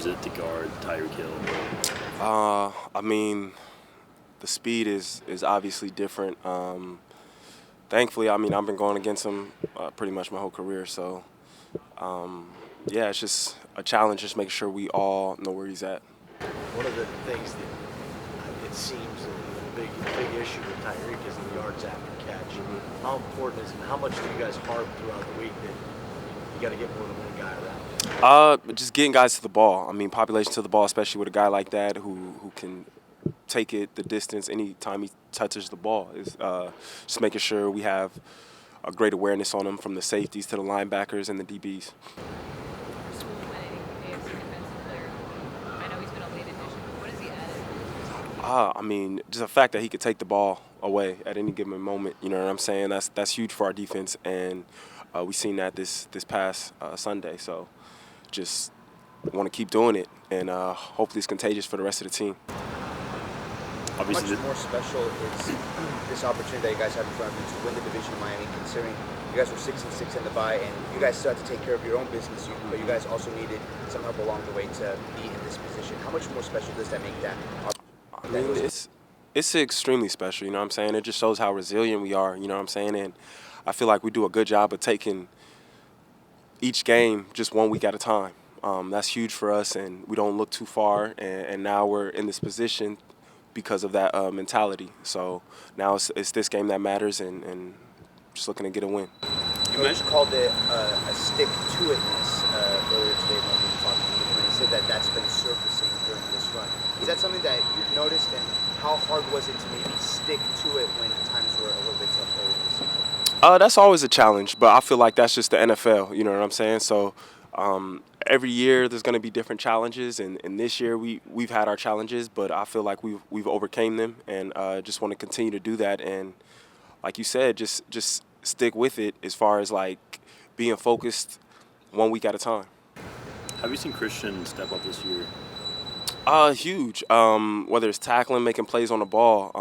is it to guard Tyreek Hill? I mean, the speed is obviously different. Thankfully, I mean, I've been going against him pretty much my whole career. So, yeah, it's just a challenge, just making sure we all know where he's at. One of the things that it seems a big issue with Tyreek is the yards after catch. Mm-hmm. How important is it? How much do you guys harp throughout the week that you got to get more than one guy around? Just getting guys to the ball. I mean, population to the ball, especially with a guy like that who can take it the distance anytime he touches the ball. Is just making sure we have a great awareness on him from the safeties to the linebackers and the DBs. Rasul winning AFC Defensive Player. I know he's been a late addition, but what has he added? I mean, just the fact that he could take the ball away at any given moment. You know what I'm saying? That's huge for our defense, and we seen that this past Sunday. So, just want to keep doing it, and hopefully it's contagious for the rest of the team. How much more special is this opportunity that you guys have in front of you to win the division of Miami, considering you guys were 6-6 in the bye, and you guys still had to take care of your own business, but you guys also needed some help along the way to be in this position. How much more special does that make that? I mean, it's extremely special. You know what I'm saying? It just shows how resilient we are. You know what I'm saying? And I feel like we do a good job of taking each game just 1 week at a time. That's huge for us, and we don't look too far. And now we're in this position because of that mentality. So now it's this game that matters, and just looking to get a win. You called it a stick-to-itness earlier today when we talked to him, and he said that that's been surfacing during this run. Is that something that you've noticed, and how hard was it to maybe stick to it when times were a little bit tough earlier this season? That's always a challenge, but I feel like that's just the NFL. You know what I'm saying? So every year there's going to be different challenges, and this year we've had our challenges, but I feel like we've overcame them, and just want to continue to do that. And like you said, just stick with it as far as like being focused 1 week at a time. Have you seen Christian step up this year? Huge. Whether it's tackling, making plays on the ball,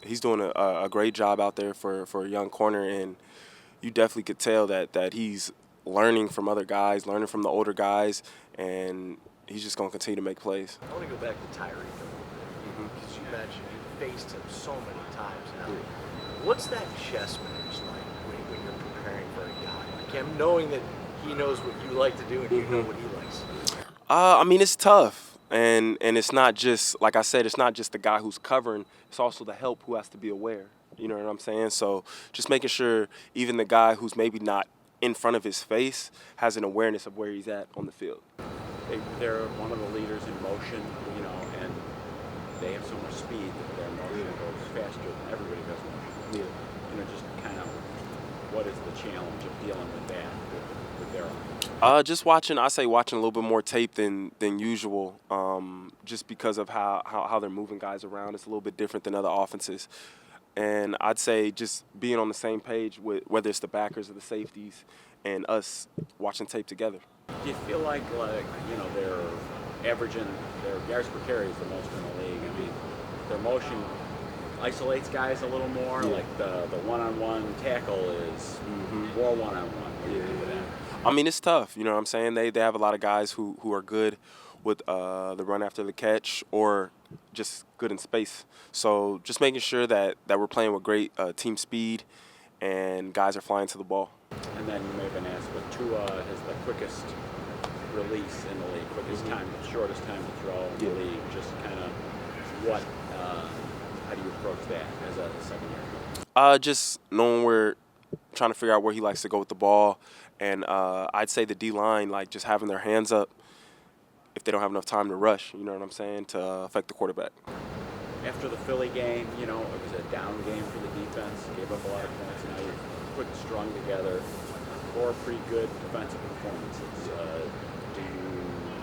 he's doing a great job out there for a young corner, and you definitely could tell that he's learning from other guys, learning from the older guys, and he's just going to continue to make plays. I want to go back to Tyreek a little bit, because you mentioned you faced him so many times now. What's that chess match like when you're preparing for a guy like him, knowing that he knows what you like to do and you know what he likes to do? I mean, it's tough, and it's not just, like I said, it's not just the guy who's covering, it's also the help who has to be aware. You know what I'm saying? So just making sure even the guy who's maybe not in front of his face has an awareness of where he's at on the field. They're one of the leaders in motion, you know, and they have so much speed that their motion goes faster than everybody does motion. Yeah. You know, just kind of what is the challenge of dealing with that with their Just watching a little bit more tape than usual, just because of how they're moving guys around. It's a little bit different than other offenses. And I'd say just being on the same page with whether it's the backers or the safeties and us watching tape together. Do you feel like you know, they're averaging their yards per carry is the most in the league? I mean, their motion isolates guys a little more. Yeah. Like the one-on-one tackle is more one-on-one. What do you think of that? I mean, it's tough. You know what I'm saying? They have a lot of guys who are good with the run after the catch or just good in space. So just making sure that we're playing with great team speed and guys are flying to the ball. And then you may have been asked, but Tua has the quickest release in the league, quickest time, shortest time to throw in the league. Just kind of how do you approach that as a second year? Just knowing where, trying to figure out where he likes to go with the ball. And I'd say the D-line, like just having their hands up if they don't have enough time to rush, you know what I'm saying, to affect the quarterback. After the Philly game, you know, it was a down game for the defense, gave up a lot of points, and now you're put strung together for pretty good defensive performances.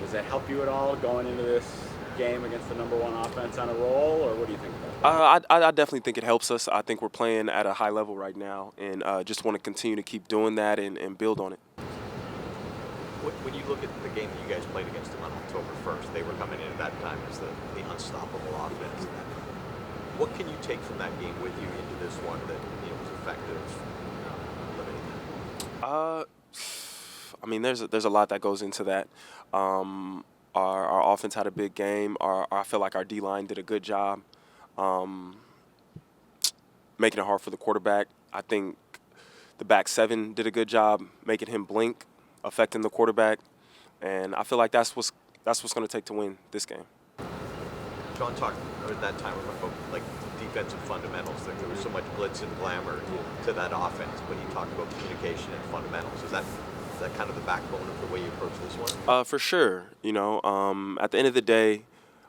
Does that help you at all going into this game against the number one offense on a roll, or what do you think about that? I definitely think it helps us. I think we're playing at a high level right now, and just want to continue to keep doing that and build on it. When you look at the game that you guys played against them on October 1st, they were coming in at that time as the unstoppable offense. What can you take from that game with you into this one that was effective limiting that? I mean, there's a lot that goes into that. Our offense had a big game. I feel like our D-line did a good job making it hard for the quarterback. I think the back seven did a good job making him blink, affecting the quarterback. And I feel like that's what's going to take to win this game. John talked at that time about like defensive fundamentals. There was so much glitz and glamour to that offense, but he talked about communication and fundamentals. Is that kind of the backbone of the way you approach this one? For sure. At the end of the day,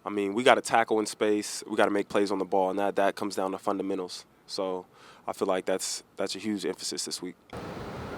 I mean, we got to tackle in space. We got to make plays on the ball, and that comes down to fundamentals. So I feel like that's a huge emphasis this week.